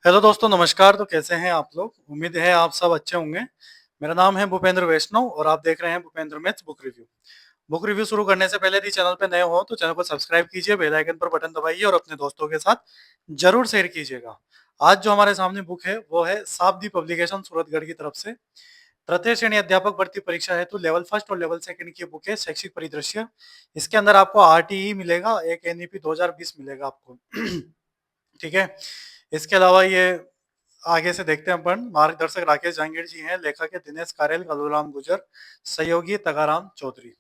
Hello दोस्तों, नमस्कार। तो कैसे हैं आप लोग? उम्मीद है आप सब अच्छे होंगे। मेरा नाम है भूपेंद्र वैष्णव और आप देख रहे हैं Bhupendra maths book review. Book review शुरू करने से पहले यदि चैनल पे नए हो तो चैनल को सब्सक्राइब कीजिए, बेल आइकन पर बटन दबाइए और अपने दोस्तों के साथ जरूर शेयर कीजिएगा। आज जो हमारे सामने बुक है वो है शाब्दी पब्लिकेशन सूरतगढ़ की तरफ से तृतीय श्रेणी अध्यापक भर्ती परीक्षा हेतु लेवल फर्स्ट और लेवल सेकंड की बुक है, शैक्षिक परिदृश्य। इसके अंदर आपको आरटीई मिलेगा, एक एनईपी 2020 मिलेगा आपको। ठीक है। इसके अलावा ये आगे से देखते हैं अपन। मार्गदर्शक राकेश जहांगीर जी हैं, लेखक है दिनेश कारेल, कलूराम गुजर, सहयोगी तगाराम चौधरी।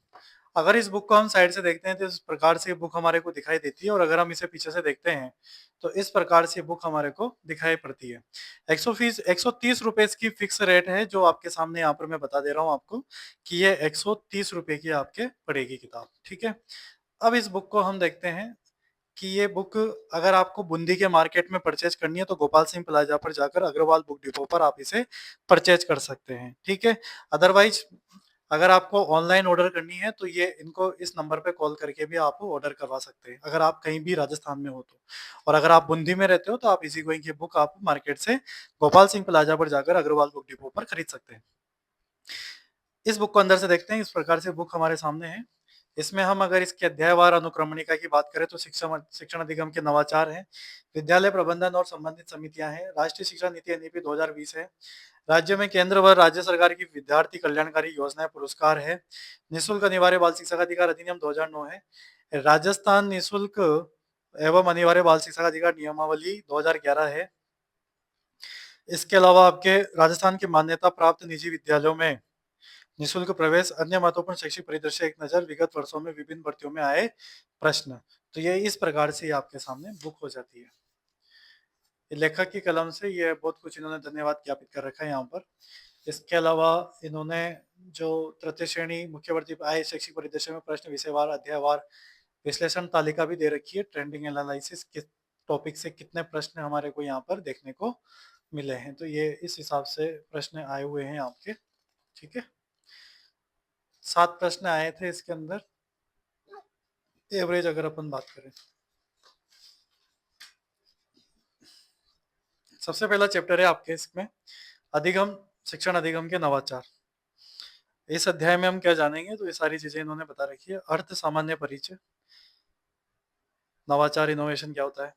अगर इस बुक को हम साइड से देखते हैं तो इस प्रकार से बुक हमारे को दिखाई देती है, और अगर हम इसे पीछे से देखते हैं तो इस प्रकार से बुक हमारे को दिखाई पड़ती है। 130 रुपए इसकी फिक्स रेट है, जो आपके सामने यहाँ पर मैं बता दे रहा हूँ आपको कि ये 130 रुपए की आपके पड़ेगी किताब। ठीक है। अब इस बुक को हम देखते हैं कि ये बुक अगर आपको बूंदी के मार्केट में परचेज करनी है तो गोपाल सिंह प्लाजा पर जाकर अग्रवाल बुक डिपो पर आप इसे परचेज कर सकते हैं। ठीक है। अदरवाइज अगर आपको ऑनलाइन ऑर्डर करनी है तो ये इनको इस नंबर पे कॉल करके भी आप ऑर्डर करवा सकते हैं, अगर आप कहीं भी राजस्थान में हो तो। और अगर आप बूंदी में रहते हो तो आप इसी गोइंग की बुक आप मार्केट से गोपाल सिंह प्लाजा पर जाकर अग्रवाल बुक डिपो पर खरीद सकते हैं। इस बुक को अंदर से देखते हैं। इस प्रकार से बुक हमारे सामने है। इसमें हम अगर इसके अध्यायवार अनुक्रमणिका की बात करें तो शिक्षण अधिगम के नवाचार हैं, विद्यालय प्रबंधन और संबंधित समितियां हैं, राष्ट्रीय शिक्षा नीति एनईपी 2020 है, राज्य में केंद्र व राज्य सरकार की विद्यार्थी कल्याणकारी योजनाएं पुरस्कार है, निःशुल्क अनिवार्य बाल शिक्षा अधिकार अधिनियम 2009 है, राजस्थान निःशुल्क एवं अनिवार्य बाल शिक्षा अधिकार नियमावली 2011 है। इसके अलावा आपके राजस्थान के मान्यता प्राप्त निजी विद्यालयों में निःशुल्क प्रवेश, अन्य महत्वपूर्ण शैक्षिक परिदृश्य, एक नजर, विगत वर्षों में विभिन्न भर्तियों में आए प्रश्न। तो ये इस प्रकार से आपके सामने बुक हो जाती है। लेखक की कलम से ये बहुत कुछ इन्होंने धन्यवाद ज्ञापित कर रखा है यहाँ पर। इसके अलावा इन्होंने जो तृतीय श्रेणी मुख्य भर्ती आए शैक्षिक परिदृश्य में प्रश्न विषयवार अध्यायवार विश्लेषण तालिका भी दे रखी है। ट्रेंडिंग एनालिसिस किस टॉपिक से कितने प्रश्न हमारे को यहाँ पर देखने को मिले हैं, तो ये इस हिसाब से प्रश्न आए हुए हैं आपके। ठीक है। 7 प्रश्न आए थे इसके अंदर, एवरेज अगर अपन बात करें। सबसे पहला चैप्टर है आपके इसमें अधिगम, शिक्षण अधिगम के नवाचार। इस अध्याय में हम क्या जानेंगे, तो ये सारी चीजें इन्होंने बता रखी है। अर्थ सामान्य परिचय, नवाचार इनोवेशन क्या होता है,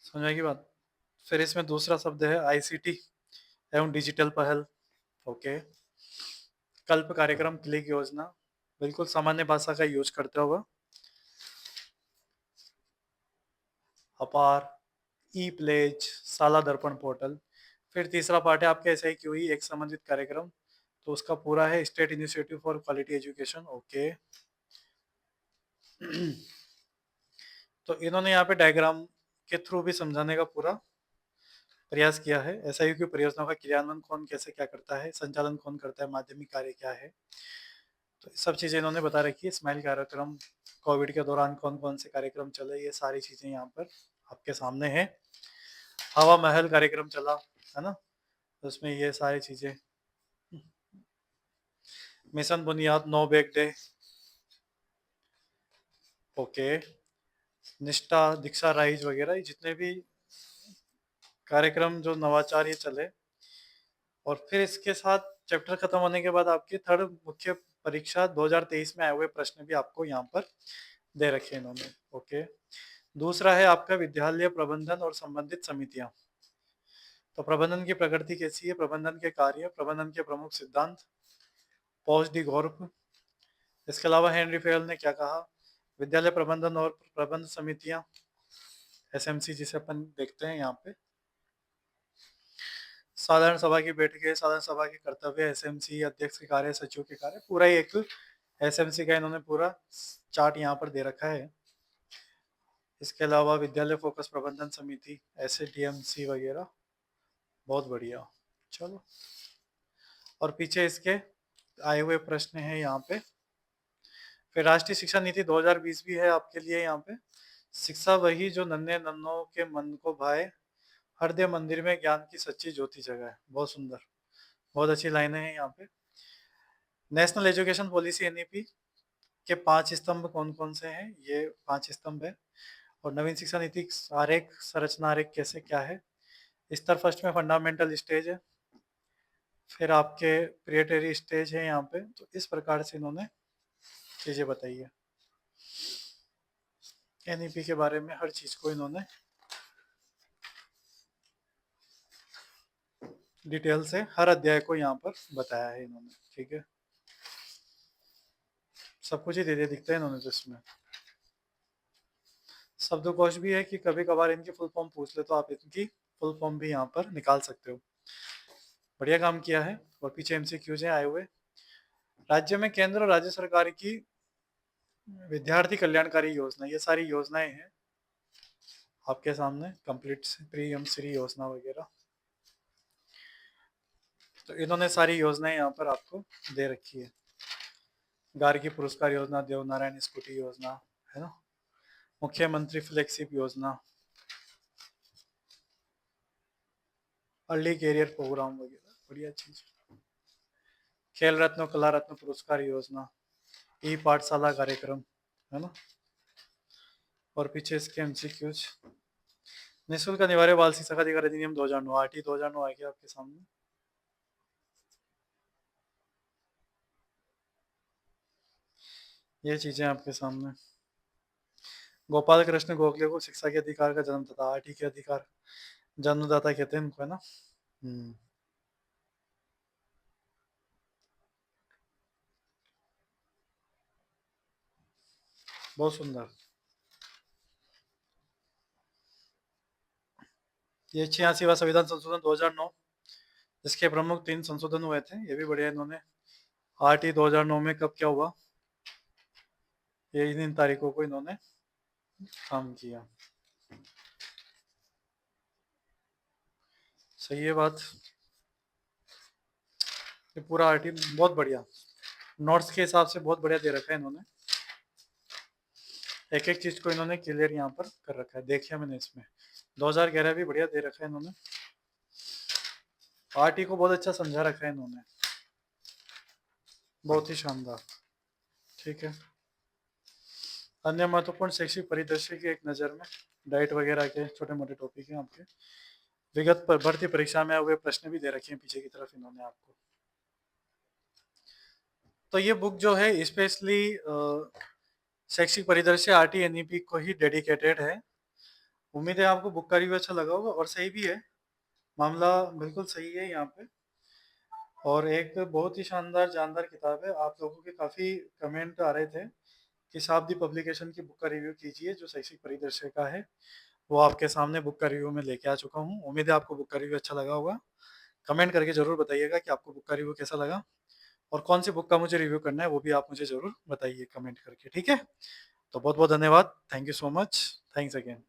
समझ की बात। फिर इसमें दूसरा शब्द है आईसीटी एवं डिजिटल पहल। ओके। कल्प कार्यक्रम, क्लिक योजना, बिल्कुल सामान्य भाषा का यूज करते हुए। अपार, ई प्लेज, साला दर्पण पोर्टल। फिर तीसरा पार्ट है आपके ऐसे ही क्यों ही एक संबंधित कार्यक्रम, तो उसका पूरा है state initiative for quality education. Okay. तो इन्होंने यहाँ पे डायग्राम के थ्रू भी समझाने का पूरा प्रयास किया है। एसआईयू की परियोजनाओं का क्रियान्वयन कौन कैसे क्या करता है, संचालन कौन करता है, माध्यमिक कार्य क्या है, तो सब चीजें इन्होंने बता रखी है। स्माइल कार्यक्रम, कोविड के दौरान कौन कौन से कार्यक्रम चले, ये सारी चीजें यहाँ पर आपके सामने है। हवा महल कार्यक्रम चला है ना, तो उसमें ये सारी चीजें। मिशन बुनियाद, नो बैग डे। ओके। निष्ठा, दीक्षा राइज वगैरह, ये जितने भी कार्यक्रम जो नवाचार ये चले। और फिर इसके साथ चैप्टर खत्म होने के बाद आपकी थर्ड मुख्य परीक्षा 2023 में आए हुए प्रश्न भी आपको यहाँ पर दे रखे हैं इन्होंने। ओके। दूसरा है आपका विद्यालय प्रबंधन और संबंधित समितियां। तो प्रबंधन की प्रकृति कैसी है, प्रबंधन के कार्य, प्रबंधन के प्रमुख सिद्धांत, पॉज डी गौरव। इसके अलावा हेनरी फेयल ने क्या कहा, विद्यालय प्रबंधन और प्रबंध समितियां, एसएमसी जिसे अपन देखते हैं यहाँ पे। साधारण सभा की बैठकें, साधारण सभा के कर्तव्य, एसएमसी अध्यक्ष के कार्य, सचिव के कार्य, पूरा ही एक एसएमसी का इन्होंने पूरा चार्ट यहाँ पर दे रखा है। इसके अलावा विद्यालय फोकस प्रबंधन समिति, एसडीएमसी वगैरह, बहुत बढ़िया। चलो, और पीछे इसके आए हुए प्रश्न हैं यहाँ पे। फिर राष्ट्रीय शिक्षा नीति 2020 भी है आपके लिए यहाँ पे। शिक्षा वही जो नन्हे नन्नों के मन को भाए, हृदय मंदिर में ज्ञान की सच्ची ज्योति जगाए। बहुत सुंदर, बहुत अच्छी लाइनें हैं यहाँ पे। नेशनल एजुकेशन पॉलिसी एनईपी के 5 स्तंभ कौन कौन से हैं, ये 5 स्तंभ है। और नवीन शिक्षा नीति आरेख, संरचना आरेख कैसे क्या है। स्तर फर्स्ट में फंडामेंटल स्टेज है, फिर आपके प्रियटरी स्टेज है यहाँ पे। तो इस प्रकार से इन्होंने चीज़ें बताई है। एनईपी के बारे में हर चीज़ को इन्होंने डिटेल से हर अध्याय को यहाँ पर बताया है इन्होंने। ठीक है, सब कुछ ही दे दिया दिखता है इन्होंने तो इसमें। शब्दकोश भी है कि कभी कभार इनकी फुल फॉर्म पूछ ले तो आप इनकी फुल फॉर्म भी यहाँ पर निकाल सकते हो। बढ़िया काम किया है। और पीछे एमसीक्यूज हैं आए हुए। राज्य में केंद्र और राज्य सरकार की विद्यार्थी कल्याणकारी योजना, ये सारी योजनाएं हैं आपके सामने, कंप्लीट प्री एम श्री योजना वगैरह। तो इन्होंने सारी योजनाएं यहाँ पर आपको दे रखी है। गार्गी पुरस्कार योजना, देवनारायण स्कूटी योजना है ना, मुख्यमंत्री फ्लेक्सिप योजना, अर्ली कैरियर प्रोग्राम वगैरह, बढ़िया चीज। खेल रत्न कला रत्न पुरस्कार योजना, ई पाठशाला कार्यक्रम है ना। और पीछे इसके एमसीक्यूज। निःशुल्क अनिवार्य बाल शिक्षा अधिकार अधिनियम 2009, आरटी 2009 आ गया आपके सामने। ये चीजें आपके सामने। गोपाल कृष्ण गोखले को शिक्षा के अधिकार का जन्मदाता, आरटी के अधिकार जन्मदाता कहते हैं इनको है ना। बहुत सुंदर। ये 86वां संविधान संशोधन 2009, जिसके प्रमुख 3 संशोधन हुए थे, ये भी बढ़िया इन्होंने। आरटी 2009 में कब क्या हुआ, ये इन तारीखों को इन्होंने काम किया। सही है बात। ये पूरा आरटी बहुत बढ़िया, नोट्स के हिसाब से बहुत बढ़िया दे रखा है इन्होंने। एक एक चीज को इन्होंने क्लियर यहाँ पर कर रखा है, देखिए मैंने इसमें 2011 भी बढ़िया दे रखा है इन्होंने। आरटी को बहुत अच्छा समझा रखा है इन्होंने, बहुत ही शानदार। ठीक है, अन्य महत्वपूर्ण शैक्षिक परिदृश्य की एक नज़र में डाइट वगैरह के छोटे मोटे टॉपिक हैं आपके। विगत पर भर्ती परीक्षा में हुए प्रश्न भी दे रखे हैं पीछे की तरफ इन्होंने आपको। तो ये बुक जो है स्पेशली शैक्षिक परिदृश्य आरटी एनईपी को ही डेडिकेटेड है। उम्मीद है आपको बुक का रिव्यू अच्छा लगा होगा, और सही भी है, मामला बिल्कुल सही है यहाँ पे। और एक बहुत ही शानदार जानदार किताब है। आप लोगों के काफ़ी कमेंट आ रहे थे कि शताब्दी पब्लिकेशन की बुक का रिव्यू कीजिए जो शैक्षिक परिदृश्य का है। वो आपके सामने बुक का रिव्यू में लेके आ चुका हूँ। उम्मीद है आपको बुक का रिव्यू अच्छा लगा होगा। कमेंट करके ज़रूर बताइएगा कि आपको बुक का रिव्यू कैसा लगा, और कौन सी बुक का मुझे रिव्यू करना है वो भी आप मुझे ज़रूर बताइए कमेंट करके। ठीक है, तो बहुत बहुत धन्यवाद। Thank you so much. Thanks again.